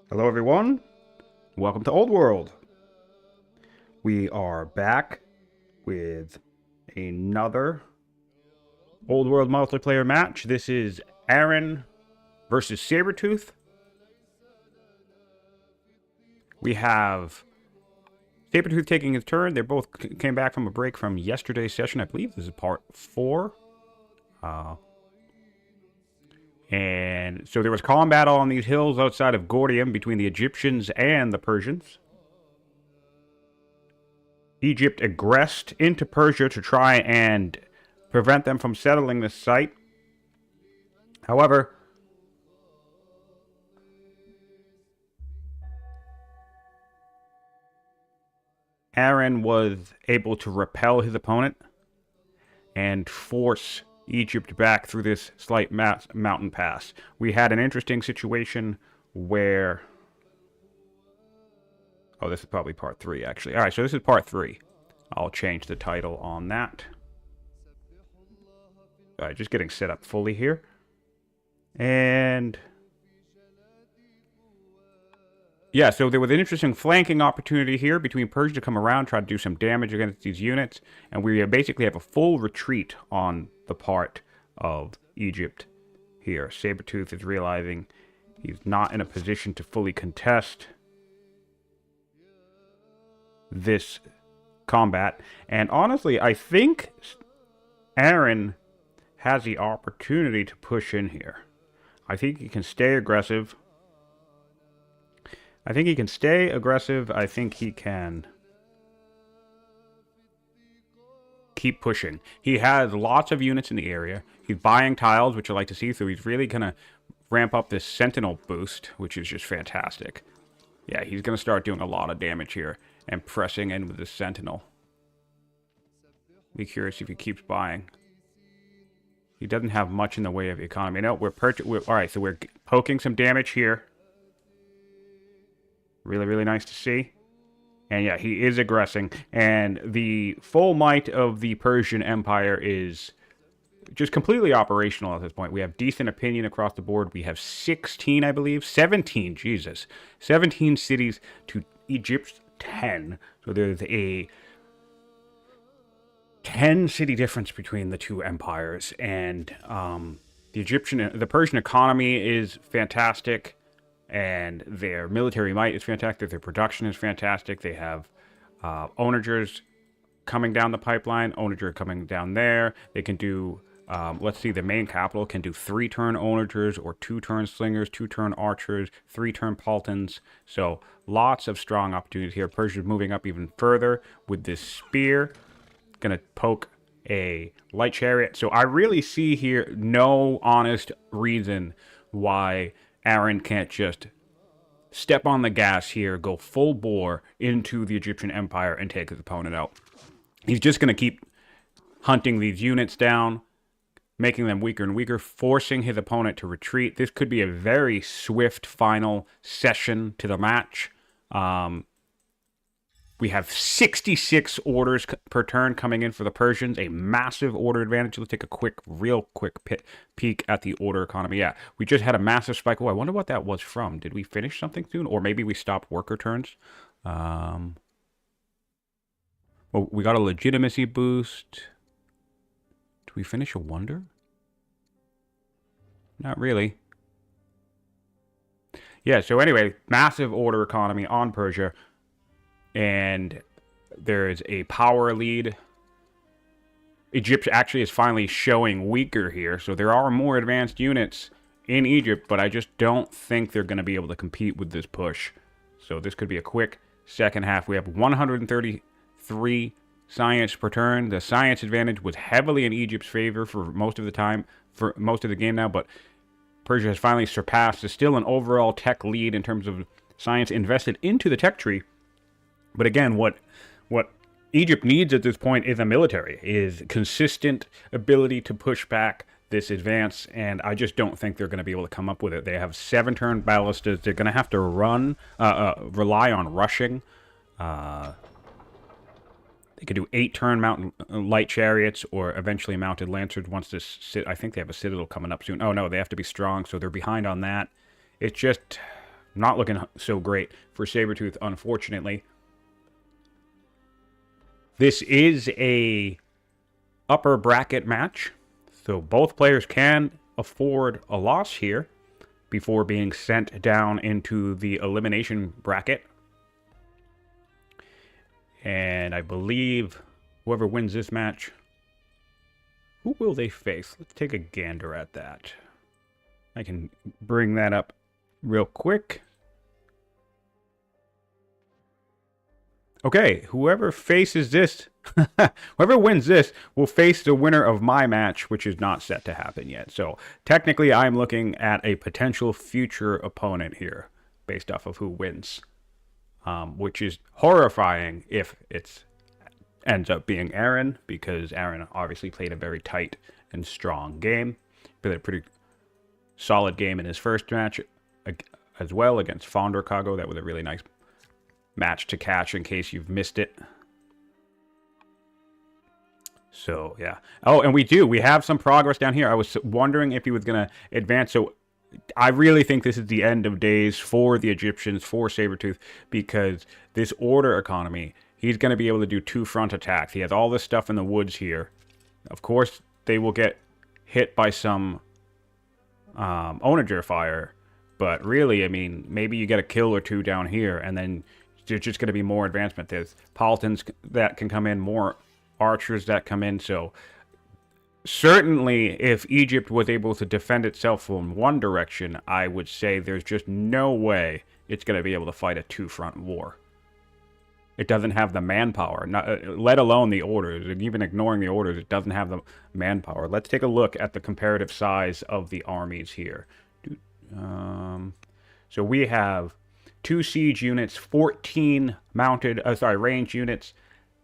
Hello everyone, welcome to Old World. We are back with another Old World multiplayer match. This is Aran versus Sabertooth. We have Sabertooth taking his turn. They both came back from a break from yesterday's session. I believe this is part 4. And so there was combat on these hills outside of Gordium between the Egyptians and the Persians. Egypt aggressed into Persia to try and prevent them from settling this site. However, Aran was able to repel his opponent and force Egypt back through this slight mountain pass. We had an interesting situation where... Oh, this is probably part 3, actually. Alright, so this is part 3. I'll change the title on that. Alright, just getting set up fully here. And... yeah, so there was an interesting flanking opportunity here between Persia to come around, try to do some damage against these units, and we basically have a full retreat on the part of Egypt here. Sabertooth is realizing he's not in a position to fully contest this combat, and honestly, I think Aran has the opportunity to push in here. I think he can stay aggressive. I think he can keep pushing. He has lots of units in the area. He's buying tiles, which I like to see, so he's really going to ramp up this Sentinel boost, which is just fantastic. Yeah, he's going to start doing a lot of damage here and pressing in with the Sentinel. Be curious if he keeps buying. He doesn't have much in the way of economy. No, alright, so we're poking some damage here. Really, really nice to see. And yeah, he is aggressing. And the full might of the Persian Empire is just completely operational at this point. We have decent opinion across the board. We have 16, I believe. 17, Jesus. 17 cities to Egypt's 10. So there's a 10 city difference between the two empires. And the Persian economy is fantastic. And their military might is fantastic. Their production is fantastic. They have onagers coming down the pipeline. Onager coming down there. They can do, let's see, the main capital can do 3-turn onagers or 2-turn slingers, 2-turn archers, 3-turn paltons. So lots of strong opportunities here. Persia's moving up even further with this spear. Gonna poke a light chariot. So I really see here no honest reason why Aran can't just step on the gas here, go full bore into the Egyptian Empire and take his opponent out. He's just going to keep hunting these units down, making them weaker and weaker, forcing his opponent to retreat. This could be a very swift final session to the match. We have 66 orders per turn coming in for the Persians, a massive order advantage. Let's take a real quick peek at the order economy. Yeah, we just had a massive spike. Oh, I wonder what that was from. Did we finish something soon? Or maybe we stopped worker turns? Well, we got a legitimacy boost. Did we finish a wonder? Not really. Yeah, so anyway, massive order economy on Persia. And there is a power lead. Egypt actually is finally showing weaker here. So there are more advanced units in Egypt, but I just don't think they're going to be able to compete with this push. So this could be a quick second half. We have 133 science per turn. The science advantage was heavily in Egypt's favor for most of the time, for most of the game now, but Persia has finally surpassed. There's still an overall tech lead in terms of science invested into the tech tree. But again, what Egypt needs at this point is a military, is consistent ability to push back this advance, and I just don't think they're going to be able to come up with it. They have 7-turn ballistas. They're going to have to rely on rushing. They could do 8-turn mountain light chariots or eventually mounted lancers once this... I think they have a citadel coming up soon. Oh, no, they have to be strong, so they're behind on that. It's just not looking so great for Sabertooth, unfortunately. This is a upper bracket match, so both players can afford a loss here before being sent down into the elimination bracket. And I believe whoever wins this match, who will they face? Let's take a gander at that. I can bring that up real quick. Okay, whoever faces this, whoever wins this will face the winner of my match, which is not set to happen yet. So technically, I'm looking at a potential future opponent here based off of who wins, which is horrifying if it ends up being Aran, because Aran obviously played a very tight and strong game. Played a pretty solid game in his first match as well against Fonderkago. That was a really nice match to catch in case you've missed it. So, yeah. Oh, and we have some progress down here. I was wondering if he was going to advance. So, I really think this is the end of days for the Egyptians, for Sabertooth, because this order economy, he's going to be able to do 2 front attacks. He has all this stuff in the woods here. Of course, they will get hit by some onager fire, but really, I mean, maybe you get a kill or 2 down here, and then there's just going to be more advancement. There's Paladins that can come in, more archers that come in. So certainly if Egypt was able to defend itself from one direction, I would say there's just no way it's going to be able to fight a 2-front war. It doesn't have the manpower, let alone the orders. And even ignoring the orders, it doesn't have the manpower. Let's take a look at the comparative size of the armies here. So we have 2 siege units, 14 mounted, ranged units,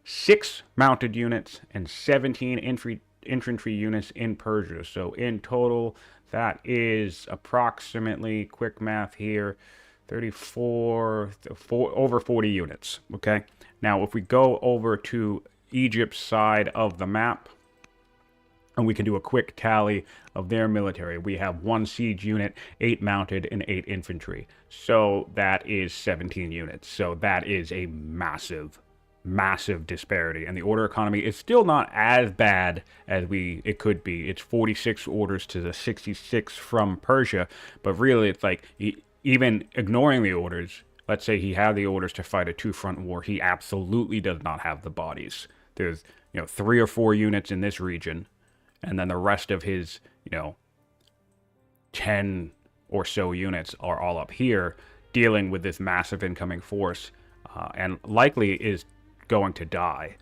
6 mounted units, and 17 infantry units in Persia. So in total, that is approximately, quick math here, 34, over 40 units, okay? Now, if we go over to Egypt's side of the map, and we can do a quick tally of their military. We have 1 siege unit, 8 mounted, and 8 infantry. So that is 17 units. So that is a massive, massive disparity. And the order economy is still not as bad as it could be. It's 46 orders to the 66 from Persia. But really, it's like, even ignoring the orders, let's say he had the orders to fight a 2-front war, he absolutely does not have the bodies. There's, 3 or 4 units in this region. And then the rest of his, 10 or so units are all up here dealing with this massive incoming force, and likely is going to die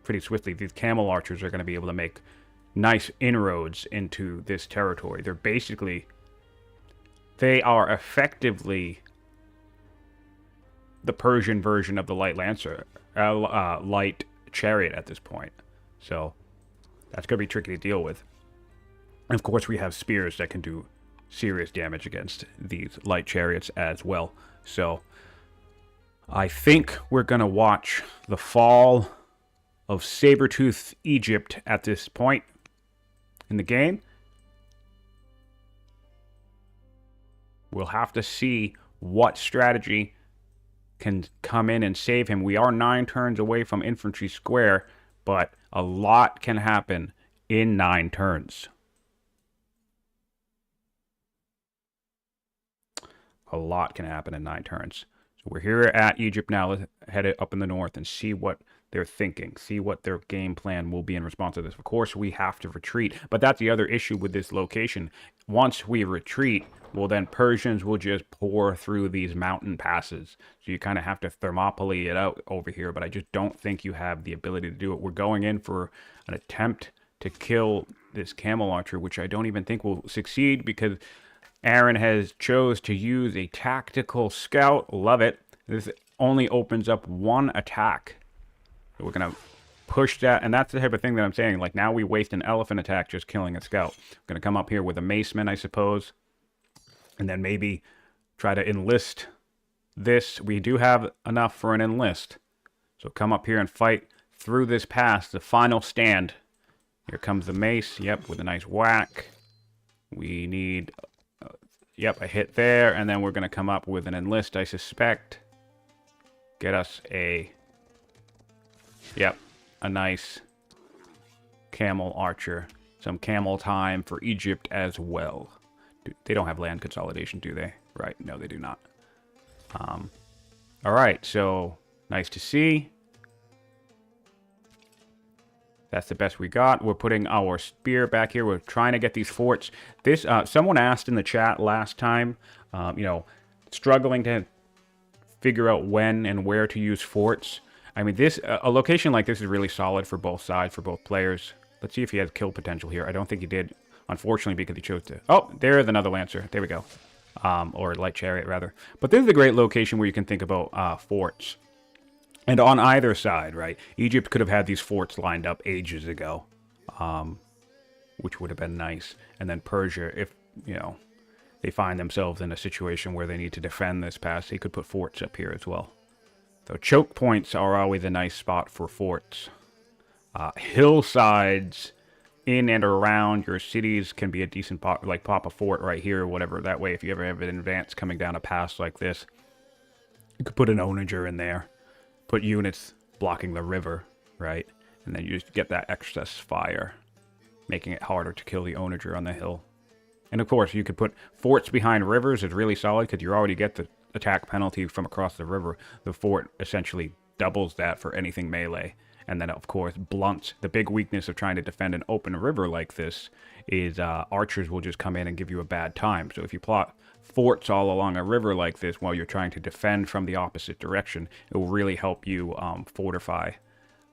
pretty swiftly. These camel archers are going to be able to make nice inroads into this territory. They are effectively the Persian version of the light lancer, light chariot at this point. So that's going to be tricky to deal with. And of course, we have spears that can do serious damage against these light chariots as well. So I think we're going to watch the fall of Sabertooth Egypt at this point in the game. We'll have to see what strategy can come in and save him. We are 9 turns away from infantry square, but a lot can happen in 9 turns. A lot can happen in 9 turns. So we're here at Egypt now. Let's head up in the north and see what they're thinking. See what their game plan will be in response to this. Of course, we have to retreat. But that's the other issue with this location. Once we retreat, well, then Persians will just pour through these mountain passes. So you kind of have to Thermopylae it out over here. But I just don't think you have the ability to do it. We're going in for an attempt to kill this camel archer, which I don't even think will succeed because Aran has chose to use a tactical scout. Love it. This only opens up 1 attack. So we're going to push that. And that's the type of thing that I'm saying. Like, now we waste an elephant attack just killing a scout. We're going to come up here with a maceman, I suppose. And then maybe try to enlist this. We do have enough for an enlist. So come up here and fight through this pass. The final stand. Here comes the mace. Yep, with a nice whack. We need Yep, a hit there, and then we're going to come up with an enlist, I suspect. Get us a... Yep, a nice camel archer. Some camel time for Egypt as well. They don't have land consolidation, do they? Right, no, they do not. Alright, so nice to see. That's the best we got. We're putting our spear back here. We're trying to get these forts. This someone asked in the chat last time, you know, struggling to figure out when and where to use forts. I mean, this a location like this is really solid for both sides, for both players. Let's see if he has kill potential here. I don't think he did, unfortunately, because he chose to... Oh, there's another Lancer. There we go. Or Light Chariot, rather. But this is a great location where you can think about forts. And on either side, right? Egypt could have had these forts lined up ages ago, which would have been nice. And then Persia, if, you know, they find themselves in a situation where they need to defend this pass, they could put forts up here as well. So choke points are always a nice spot for forts. Hillsides in and around your cities can be a decent pop, like pop a fort right here or whatever. That way, if you ever have an advance coming down a pass like this, you could put an onager in there. Put units blocking the river, right? And then you just get that excess fire, making it harder to kill the onager on the hill. And of course, you could put forts behind rivers. It's really solid because you already get the attack penalty from across the river. The fort essentially doubles that for anything melee. And then, of course, blunts. The big weakness of trying to defend an open river like this is archers will just come in and give you a bad time. So if you plot forts all along a river like this while you're trying to defend from the opposite direction, it will really help you fortify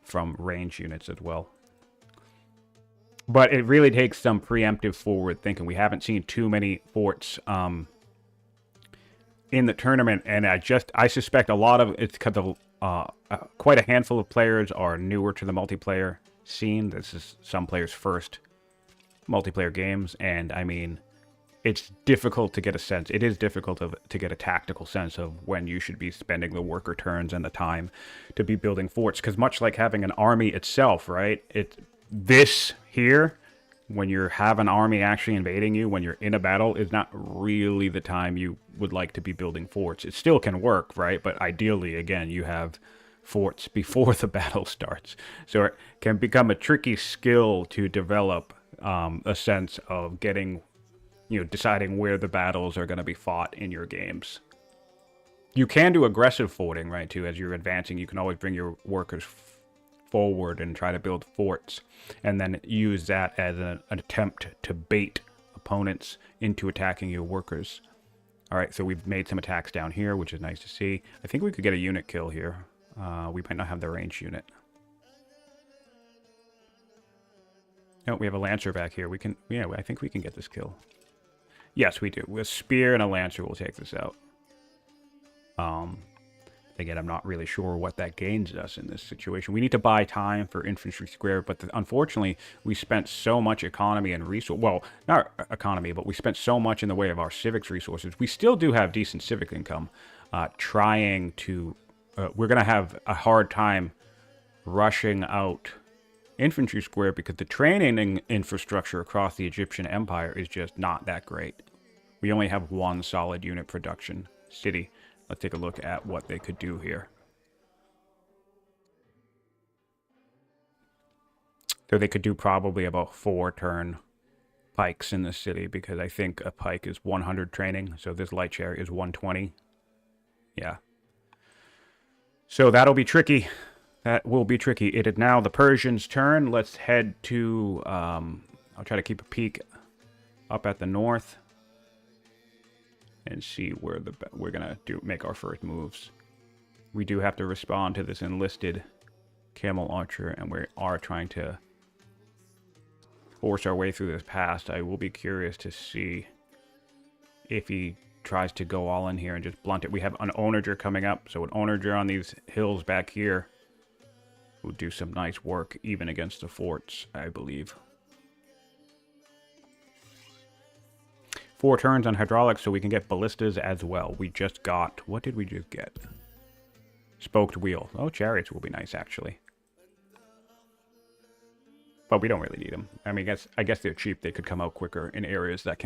from range units as well. But it really takes some preemptive forward thinking. We haven't seen too many forts in the tournament, and I suspect a lot of it's because of quite a handful of players are newer to the multiplayer scene. This is some players' first multiplayer games, and I mean, it's difficult to get a sense. It is difficult to get a tactical sense of when you should be spending the worker turns and the time to be building forts, because much like having an army itself, right? This here, when you have an army actually invading you, when you're in a battle, is not really the time you would like to be building forts. It still can work, right? But ideally, again, you have forts before the battle starts. So it can become a tricky skill to develop a sense of getting, you know, deciding where the battles are going to be fought in your games. You can do aggressive forting, right, too. As you're advancing, you can always bring your workers forward and try to build forts, and then use that as an attempt to bait opponents into attacking your workers. All right, so we've made some attacks down here, which is nice to see. I think we could get a unit kill here. We might not have the range unit. No, we have a Lancer back here. We can, yeah, I think we can get this kill. Yes, we do. With a spear and a Lancer, we'll take this out. Again, I'm not really sure what that gains us in this situation. We need to buy time for infantry square, but unfortunately, we spent so much economy and resource. Well, not economy, but we spent so much in the way of our civics resources. We still do have decent civic income. Trying to, we're going to have a hard time rushing out infantry square because the training infrastructure across the Egyptian Empire is just not that great. We only have one solid unit production city. Let's take a look at what they could do here. So they could do probably about 4 turn pikes in the city, because I think a pike is 100 training. So this light chariot is 120. Yeah. So that'll be tricky. That will be tricky. It is now the Persians' turn. Let's head to... I'll try to keep a peek up at the north and see where we're gonna make our first moves. We do have to respond to this enlisted camel archer, and we are trying to force our way through this pass. I will be curious to see if he tries to go all in here and just blunt it. We have an onager coming up, so an onager on these hills back here will do some nice work even against the forts, I believe. 4 turns on hydraulics, so we can get ballistas as well. We just got... What did we just get? Spoked wheel. Oh, chariots will be nice, actually. But we don't really need them. I mean, I guess they're cheap. They could come out quicker in areas that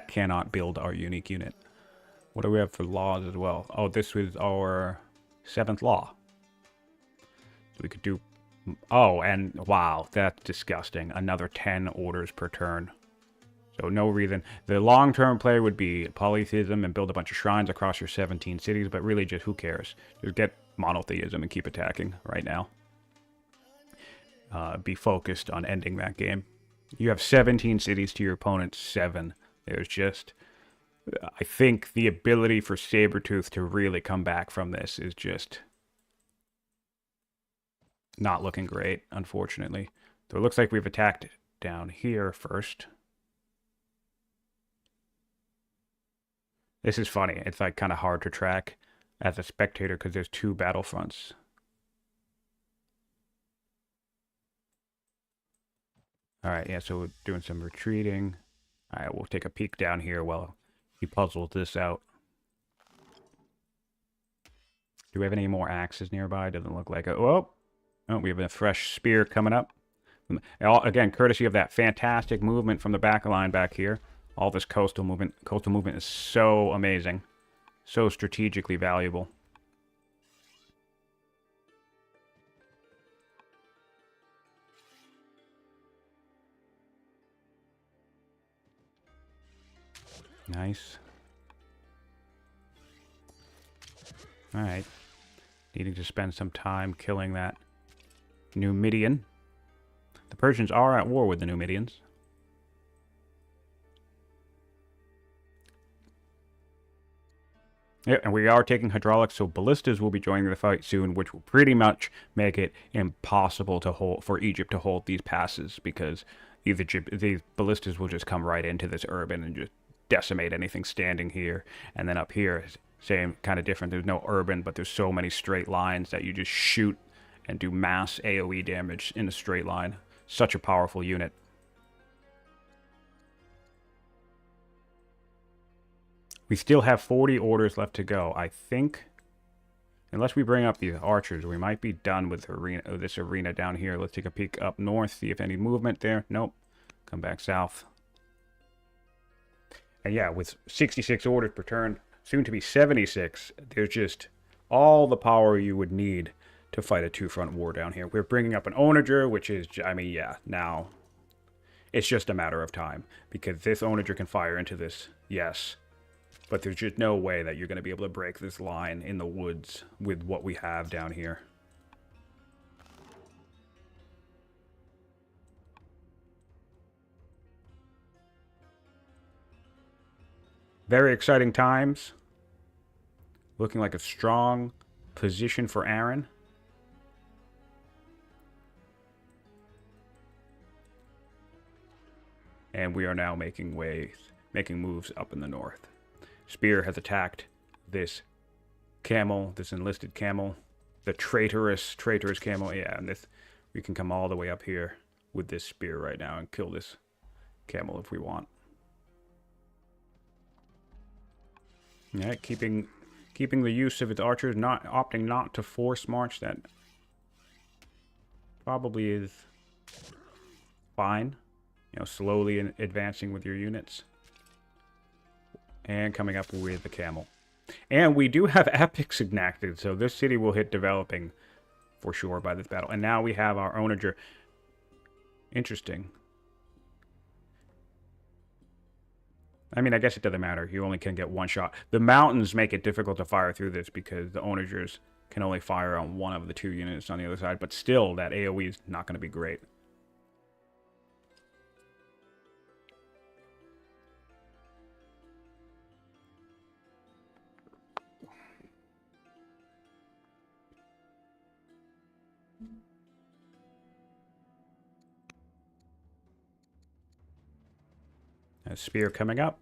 cannot build our unique unit. What do we have for laws as well? Oh, this was our 7th law. So we could do... Oh, and wow, that's disgusting. Another 10 orders per turn. So no reason. The long-term play would be polytheism and build a bunch of shrines across your 17 cities, but really just who cares? Just get monotheism and keep attacking right now. Be focused on ending that game. You have 17 cities to your opponent's 7. There's just... I think the ability for Sabertooth to really come back from this is just not looking great, unfortunately. So it looks like we've attacked down here first. This is funny. It's like kind of hard to track as a spectator because there's 2 battlefronts. Alright, yeah, so we're doing some retreating. Alright, we'll take a peek down here while he puzzles this out. Do we have any more axes nearby? Doesn't look like it. Oh, we have a fresh spear coming up. Again, courtesy of that fantastic movement from the back line back here. All this coastal movement. Coastal movement is so amazing. So strategically valuable. Nice. Alright. Needing to spend some time killing that Numidian. The Persians are at war with the Numidians. Yeah, and we are taking hydraulics, so ballistas will be joining the fight soon, which will pretty much make it impossible to hold for Egypt to hold these passes, because these ballistas will just come right into this urban and just decimate anything standing here. And then up here, same kind of different. There's no urban, but there's so many straight lines that you just shoot and do mass AoE damage in a straight line. Such a powerful unit. We still have 40 orders left to go. I think, unless we bring up the archers, we might be done with this arena down here. Let's take a peek up north, see if any movement there. Nope. Come back south. And yeah, with 66 orders per turn, soon to be 76, there's just all the power you would need to fight a 2-front war down here. We're bringing up an onager, which is, I mean, yeah, now it's just a matter of time, because this onager can fire into this, yes. But there's just no way that you're going to be able to break this line in the woods with what we have down here. Very exciting times. Looking like a strong position for Aran. And we are now making moves up in the north. Spear has attacked this camel, this enlisted camel, the traitorous camel. Yeah, and we can come all the way up here with this spear right now and kill this camel if we want. Yeah, keeping the use of its archers, opting not to force march. That probably is fine. You know, slowly advancing with your units. And coming up with the camel. And we do have epics enacted, so this city will hit developing for sure by this battle. And now we have our onager. Interesting. I mean, I guess it doesn't matter. You only can get one shot. The mountains make it difficult to fire through this because the onagers can only fire on one of the 2 units on the other side. But still, that AoE is not going to be great. A spear coming up.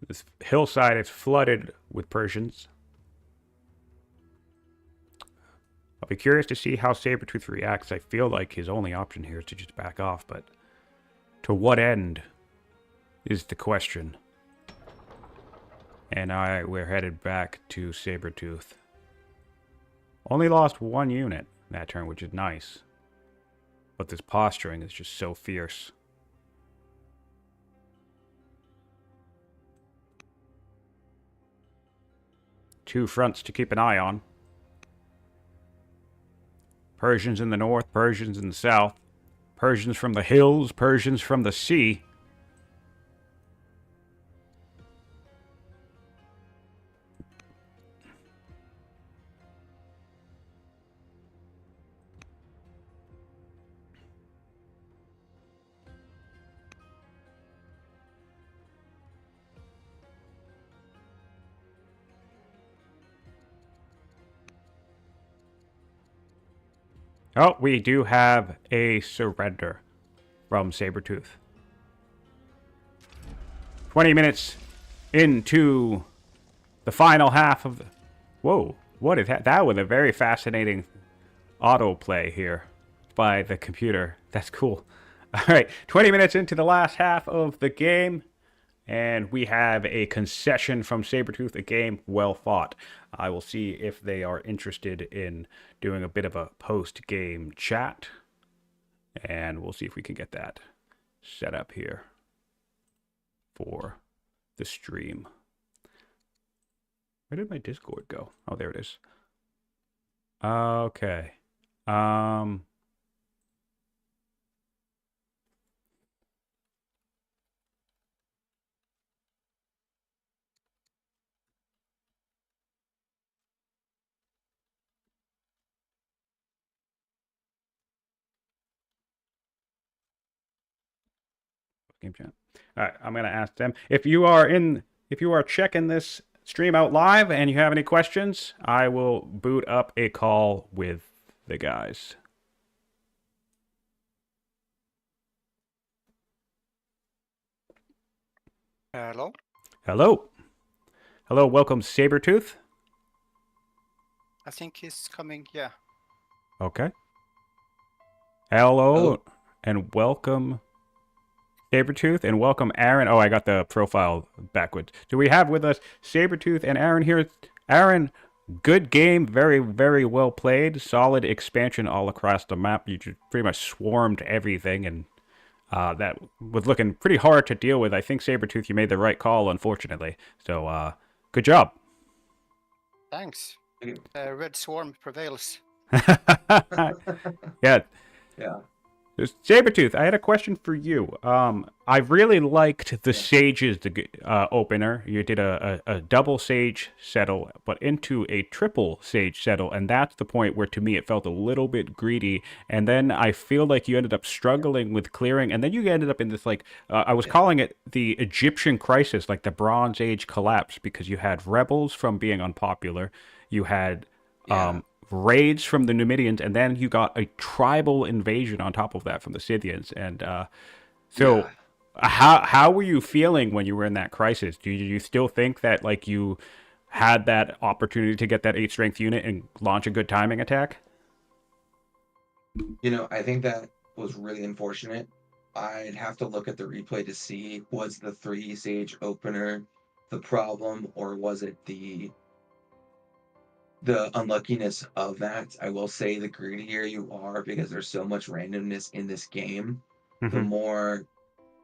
This hillside is flooded with Persians. I'll be curious to see how Sabertooth reacts. I feel like his only option here is to just back off, but to what end is the question. And we're headed back to Sabertooth. Only lost 1 unit that turn, which is nice. But this posturing is just so fierce. Two fronts to keep an eye on. Persians in the north, Persians in the south. Persians from the hills, Persians from the sea. Oh, we do have a surrender from Sabertooth. 20 minutes into the final half of the... Whoa, what is that? That was a very fascinating autoplay here by the computer. That's cool. All right, 20 minutes into the last half of the game, and we have a concession from Sabertooth, a game well fought. I will see if they are interested in doing a bit of a post-game chat, and we'll see if we can get that set up here for the stream. Where did my Discord go? Oh, there it is. Okay. Game chat. All right, I'm gonna ask them if you are checking this stream out live and you have any questions. I will boot up a call with the guys. Hello. Hello. Hello. Welcome, Sabertooth. I think he's coming. Yeah. Okay. Hello. And welcome, Sabertooth, and welcome, Aran. Oh, I got the profile backwards. So we have with us Sabertooth and Aran here. Aran, good game, very, very well played. Solid expansion all across the map. You just pretty much swarmed everything, and that was looking pretty hard to deal with. I think, Sabertooth, you made the right call, unfortunately. So, good job. Thanks. Red Swarm prevails. Yeah. Yeah. Sabertooth, I had a question for you. I really liked the Sage's opener. You did a double Sage settle, but into a triple Sage settle, and that's the point where, to me, it felt a little bit greedy. And then I feel like you ended up struggling with clearing, and then you ended up in this, like, I was calling it the Egyptian crisis, like the Bronze Age collapse, because you had rebels from being unpopular, you had raids from the Numidians, and then you got a tribal invasion on top of that from the Scythians. And how were you feeling when you were in that crisis? Do you still think that, like, you had that opportunity to get that 8 strength unit and launch a good timing attack? You know, I think that was really unfortunate. I'd have to look at the replay to see, was the 3 Sage opener the problem, or was it the unluckiness of that? I will say, the greedier you are, because there's so much randomness in this game, the more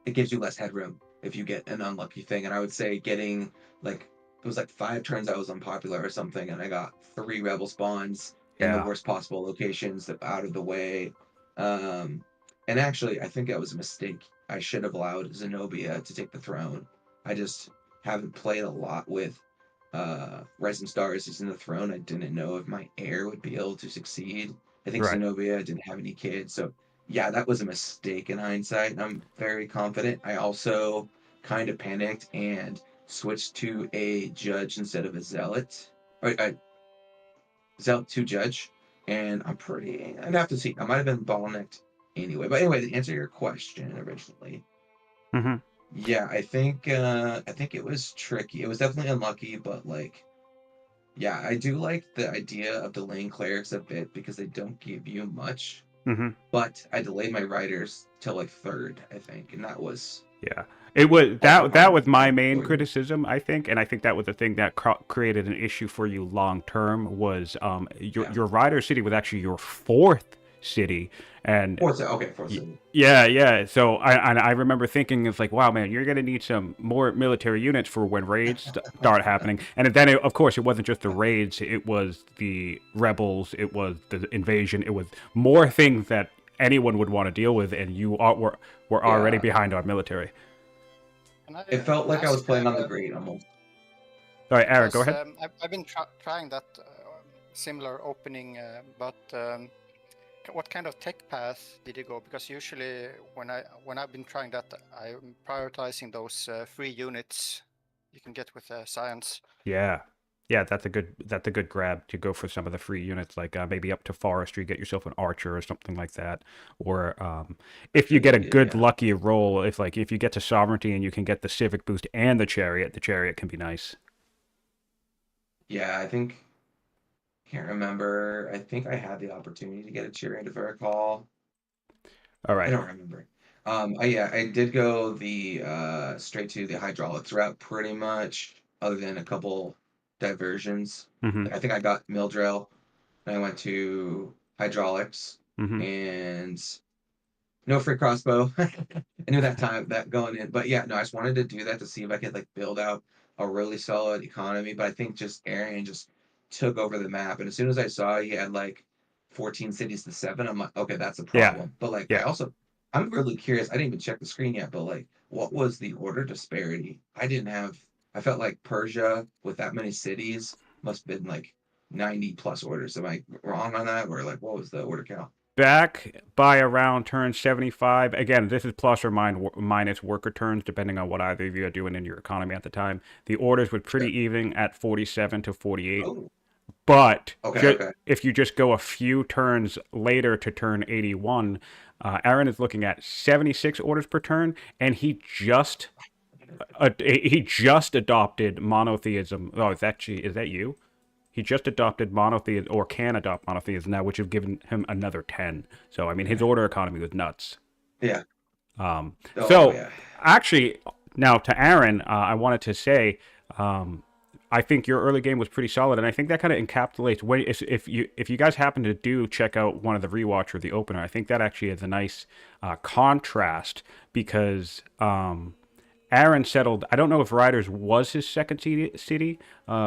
it gives you less headroom if you get an unlucky thing. And I would say getting, like, it was like 5 turns I was unpopular or something, and I got 3 rebel spawns in the worst possible locations that out of the way. And actually, I think that was a mistake. I should have allowed Zenobia to take the throne. I just haven't played a lot with Rising Stars is in the throne. I didn't know if my heir would be able to succeed. I think Zenobia didn't have any kids, so yeah, that was a mistake in hindsight. I'm very confident. I also kind of panicked and switched to a judge instead of a zealot, or a zealot to judge, and I'd have to see. I might have been bottlenecked anyway. But anyway, to answer your question originally, yeah, I think it was tricky. It was definitely unlucky, but, like, yeah, I do like the idea of delaying clerics a bit because they don't give you much. But I delayed my riders till, like, 3rd, I think, and that was it was that was my main criticism, I think, and I think that was the thing that created an issue for you long term. Was your rider city was actually your 4th city, and Fourth city. yeah. So I remember thinking, it's like, wow, man, you're gonna need some more military units for when raids start happening. And then, of course, it wasn't just the raids; it was the rebels, it was the invasion, it was more things that anyone would want to deal with, and were already behind our military. Can I It felt like I was ask, playing on the grid almost. All right, Aaron, because go ahead. I've been trying that similar opening, but what kind of tech path did you go? Because usually when I've been trying that, I'm prioritizing those free units you can get with science. Yeah. That's a good grab to go for some of the free units, like maybe up to forestry, get yourself an archer or something like that. Or if you get a good lucky roll, if you get to sovereignty and you can get the civic boost and the chariot can be nice. Yeah, can't remember. I think I had the opportunity to get a chariot if I recall. All right. I don't remember. I did go the straight to the hydraulics route pretty much, other than a couple diversions. Mm-hmm. I think I got mill drill, and I went to hydraulics, Mm-hmm. and no free crossbow. I knew that going in, but yeah, no, I just wanted to do that to see if I could like build out a really solid economy. But I think just Aran just took over the map, and as soon as I saw he had like 14 cities to 7, I'm like, okay, that's a problem. But like, Yeah. I'm really curious. I didn't even check the screen yet, but like, what was the order disparity? I felt like Persia with that many cities must have been like 90 plus orders. Am I wrong on that, or like, what was the order count? Back by around turn 75. Again, this is plus or minus worker turns, depending on what either of you are doing in your economy at the time. The orders were pretty even at 47 to 48. Oh, But okay. if you just go a few turns later to turn 81, Aaron is looking at 76 orders per turn, and he just adopted monotheism. Oh, is that you? He just adopted monotheism, or can adopt monotheism now, which have given him another 10. So, I mean, his order economy was nuts. Yeah. So, actually, now to Aaron, I wanted to say, I think your early game was pretty solid, and I think that kind of encapsulates if you guys happen to do check out one of the rewatch or the opener, I think that actually is a nice contrast, because Aaron settled. I don't know if Riders was his second city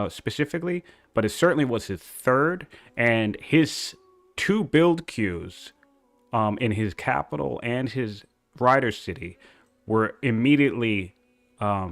specifically, but it certainly was his third, and his two build queues in his capital and his Riders city were immediately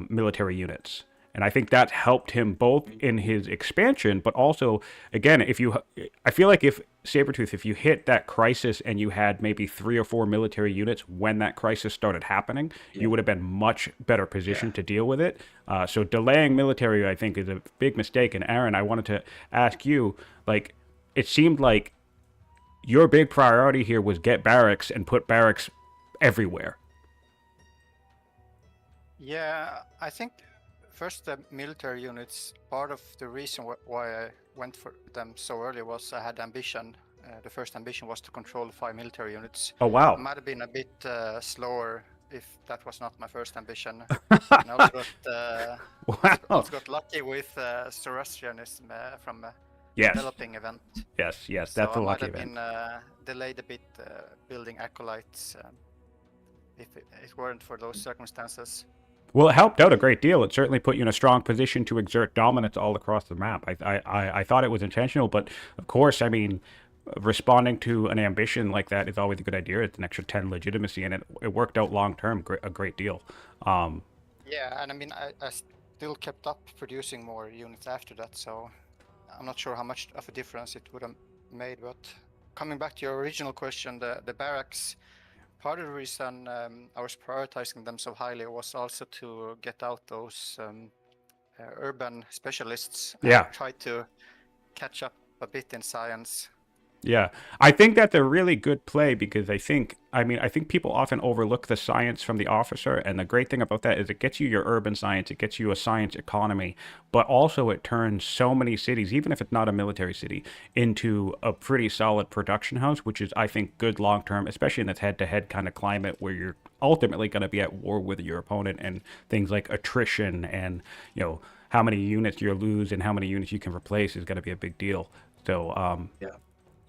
military units. And I think that helped him both in his expansion, but also, again, I feel like if Sabertooth, if you hit that crisis and you had maybe 3 or 4 military units when that crisis started happening, you would have been much better positioned to deal with it. So delaying military, I think, is a big mistake. And Aaron, I wanted to ask you, like, it seemed like your big priority here was get barracks and put barracks everywhere. Yeah, I think first, the military units, part of the reason why I went for them so early was I had ambition. The first ambition was to control 5 military units. Oh, wow. It might have been a bit slower if that was not my first ambition. And I also got lucky with Zoroastrianism from a developing event. Yes, that's a lucky event. So I might have been delayed a bit building acolytes if it weren't for those circumstances. Well, it helped out a great deal. It certainly put you in a strong position to exert dominance all across the map. I thought it was intentional, but of course, I mean, responding to an ambition like that is always a good idea. It's an extra 10 legitimacy, and it worked out long term a great deal. Yeah, and I mean, I still kept up producing more units after that, so I'm not sure how much of a difference it would have made. But coming back to your original question, the barracks. Part of the reason I was prioritizing them so highly was also to get out those urban specialists. Yeah. I tried to catch up a bit in science. Yeah, I think that's a really good play, because I think people often overlook the science from the officer, and the great thing about that is it gets you your urban science, it gets you a science economy, but also it turns so many cities, even if it's not a military city, into a pretty solid production house, which is, I think, good long term, especially in this head-to-head kind of climate where you're ultimately going to be at war with your opponent, and things like attrition and, you know, how many units you lose and how many units you can replace is going to be a big deal. So,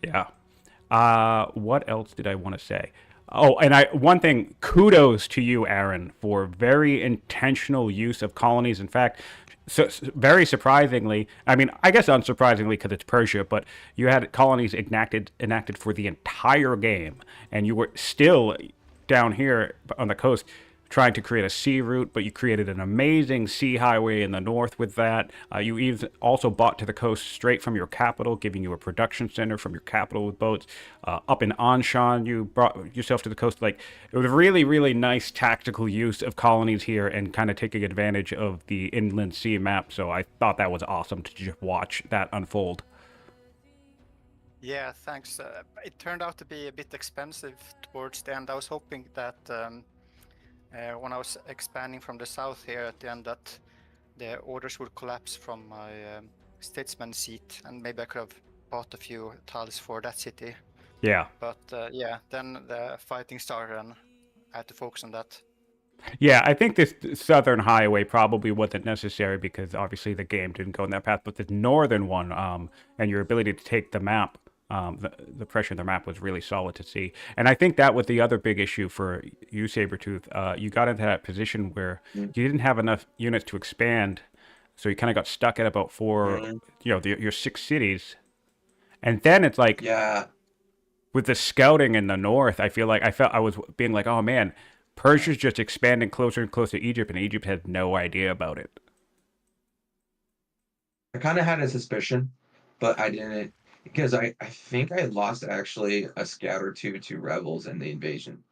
yeah. What else did I want to say? Oh, and one thing, kudos to you, Aaron, for very intentional use of colonies. In fact, very surprisingly, I mean, I guess unsurprisingly because it's Persia, but you had colonies enacted for the entire game, and you were still down here on the coast trying to create a sea route, but you created an amazing sea highway in the north with that. You even also bought to the coast straight from your capital, giving you a production center from your capital with boats. Up in Anshan, you brought yourself to the coast. Like, it was a really, really nice tactical use of colonies here and kind of taking advantage of the inland sea map. So I thought that was awesome to just watch that unfold. Yeah, thanks. It turned out to be a bit expensive towards the end. I was hoping that when I was expanding from the south here at the end, that the orders would collapse from my statesman seat, and maybe I could have bought a few tiles for that city. Yeah. But yeah, then the fighting started, and I had to focus on that. Yeah, I think this southern highway probably wasn't necessary because obviously the game didn't go in that path. But the northern one, and your ability to take the map, the pressure in the map was really solid to see. And I think that was the other big issue for you, Sabertooth. You got into that position where you didn't have enough units to expand, so you kind of got stuck at about four, your 6 cities. And then it's like, Yeah. with the scouting in the north, I felt I was being like, oh man, Persia's just expanding closer and closer to Egypt, and Egypt had no idea about it. I kind of had a suspicion, but I didn't because I think I lost actually a scout or two to rebels in the invasion.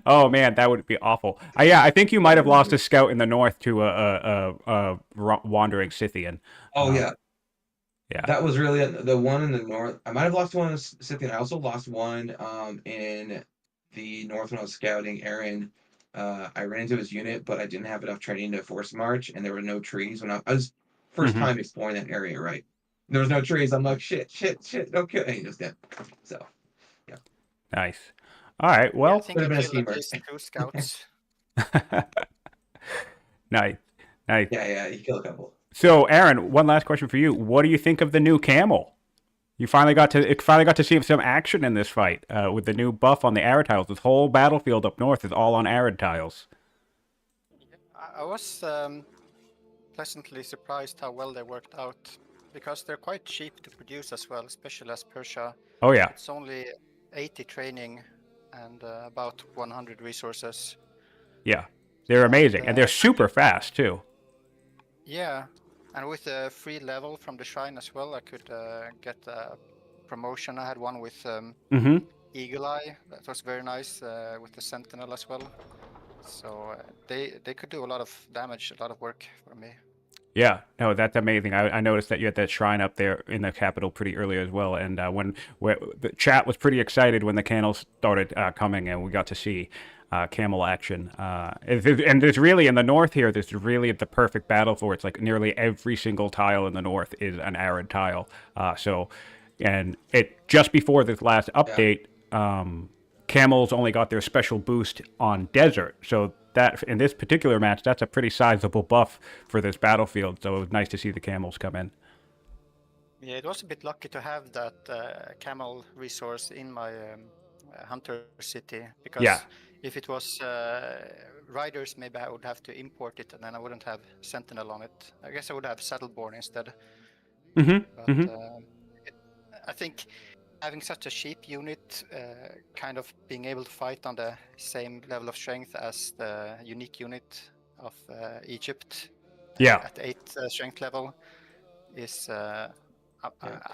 Oh man, that would be awful. Yeah, I think you might have lost a scout in the north to a wandering Scythian. Oh yeah, Yeah. that was really the one in the north. I might have lost one in Scythian. I also lost one in the north when I was scouting Aran. I ran into his unit, but I didn't have enough training to force march, and there were no trees when I was first time exploring that area. Right, there was no trees. I'm like, shit, okay, and he was dead. So, yeah, Nice. All right. Yeah, I Well, think could you have been a killed schemer. at least 2 scouts. nice. Nice. Yeah, he killed a couple. So, Aaron, one last question for you. What do you think of the new camel? You finally got to see some action in this fight with the new buff on the Arid tiles. This whole battlefield up north is all on Arid tiles. I was pleasantly surprised how well they worked out, because they're quite cheap to produce as well, especially as Persia. Oh yeah. It's only 80 training and about 100 resources. Yeah, they're amazing, and they're super fast too. Yeah, and with a free level from the shrine as well, I could get a promotion. I had one with Eagle Eye. That was very nice, with the Sentinel as well. So they could do a lot of damage, a lot of work for me. Yeah, no, that's amazing. I noticed that you had that shrine up there in the capital pretty early as well, and when the chat was pretty excited when the candles started coming, and we got to see camel action. And there's really in the north here, there's really the perfect battle for it. It's like nearly every single tile in the north is an arid tile. And it just before this last update, camels only got their special boost on desert. So that in this particular match, that's a pretty sizable buff for this battlefield. So it was nice to see the camels come in. Yeah, it was a bit lucky to have that camel resource in my hunter city, because if it was riders, maybe I would have to import it, and then I wouldn't have Sentinel on it. I guess I would have Saddleborn instead. I think having such a cheap unit, kind of being able to fight on the same level of strength as the unique unit of Egypt, at 8 strength level, is I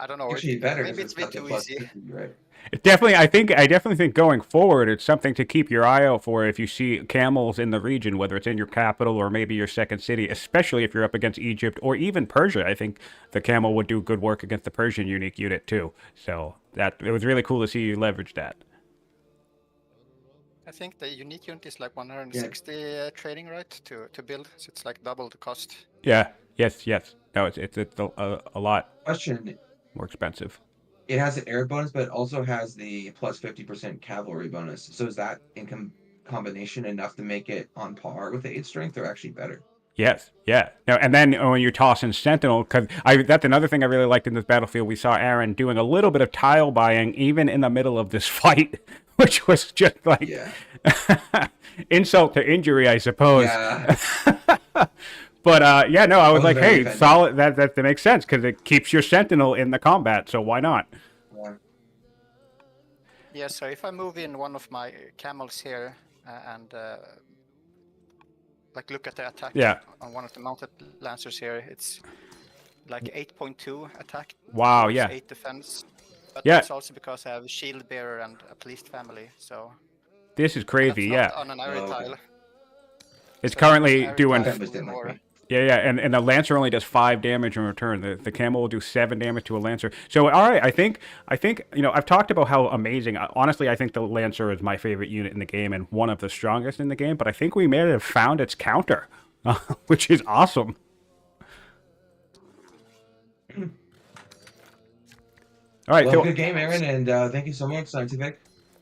don't know. Actually, better. Maybe it's a bit too easy. 50, right? It definitely, I definitely think going forward, it's something to keep your eye out for if you see camels in the region, whether it's in your capital or maybe your second city, especially if you're up against Egypt or even Persia. I think the camel would do good work against the Persian unique unit too. So it was really cool to see you leverage that. I think the unique unit is like 160 trading, right, to build, so it's like double the cost. Yeah. Yes. No, it's a lot Question. more expensive. It has an air bonus, but it also has the plus 50% cavalry bonus. So is that in combination enough to make it on par with the 8 strength, or actually better? Yes, yeah. Now, and then when you're tossing Sentinel, because that's another thing I really liked in this battlefield. We saw Aran doing a little bit of tile buying even in the middle of this fight, which was just like Yeah. insult to injury, I suppose. Yeah. But yeah, no, I was was like, very hey, offended. solid. That makes sense because it keeps your Sentinel in the combat, so why not? Yeah. Yeah, so if I move in one of my camels here and like look at the attack Yeah. on one of the mounted lancers here, it's like 8.2 attack. Wow, towards yeah. 8 defense. But Yeah. that's also because I have a shield bearer and a pleased family, so This is that's crazy, not yeah. on an area Oh, okay. tile. It's So currently area doing tile Cameras do didn't like more. me. Yeah, and the Lancer only does 5 damage in return. The Camel will do 7 damage to a Lancer. So, all right, I think I've talked about how amazing. Honestly, I think the Lancer is my favorite unit in the game and one of the strongest in the game. But I think we may have found its counter, which is awesome. All right, Well, so good game, Aaron, and thank you so much, Siontific.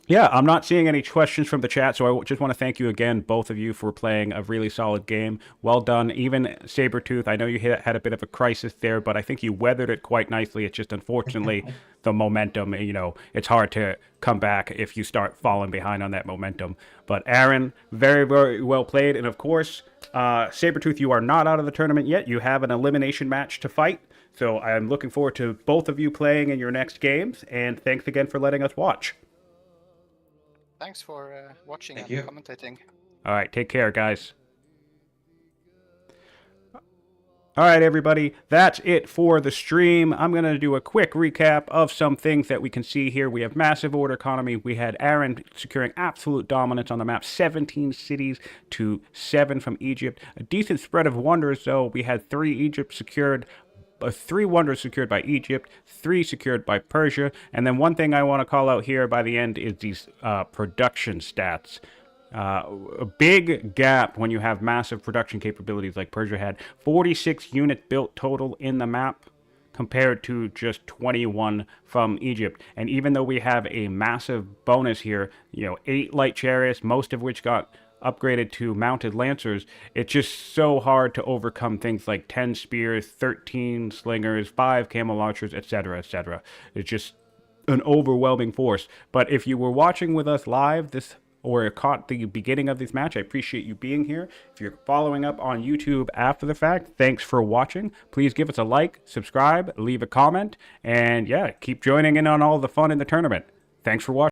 yeah, I'm not seeing any questions from the chat, so I just want to thank you again, both of you, for playing a really solid game. Well done. Even Sabertooth, I know you had a bit of a crisis there, but I think you weathered it quite nicely. It's just unfortunately the momentum, it's hard to come back if you start falling behind on that momentum. But Aran, very, very well played. And of course, Sabertooth, you are not out of the tournament yet. You have an elimination match to fight. So I'm looking forward to both of you playing in your next games. And thanks again for letting us watch. Thanks for watching Thank and you. commentating. All right, take care, guys. All right, everybody, that's it for the stream. I'm going to do a quick recap of some things that we can see here. We have massive order economy. We had Aran securing absolute dominance on the map, 17 cities to 7 from Egypt. A decent spread of wonders, though. We had 3 Egypt secured, 3 wonders secured by Egypt, 3 secured by Persia. And then one thing I want to call out here by the end is these production stats. A big gap when you have massive production capabilities like Persia had. 46 unit built total in the map compared to just 21 from Egypt. And even though we have a massive bonus here, 8 light chariots, most of which got upgraded to mounted lancers, it's just so hard to overcome things like 10 spears, 13 slingers, 5 camel launchers, etc., etc. It's just an overwhelming force. But if you were watching with us live or caught the beginning of this match, I appreciate you being here. If you're following up on YouTube after the fact, thanks for watching. Please give us a like, subscribe, leave a comment, and yeah, keep joining in on all the fun in the tournament. Thanks for watching.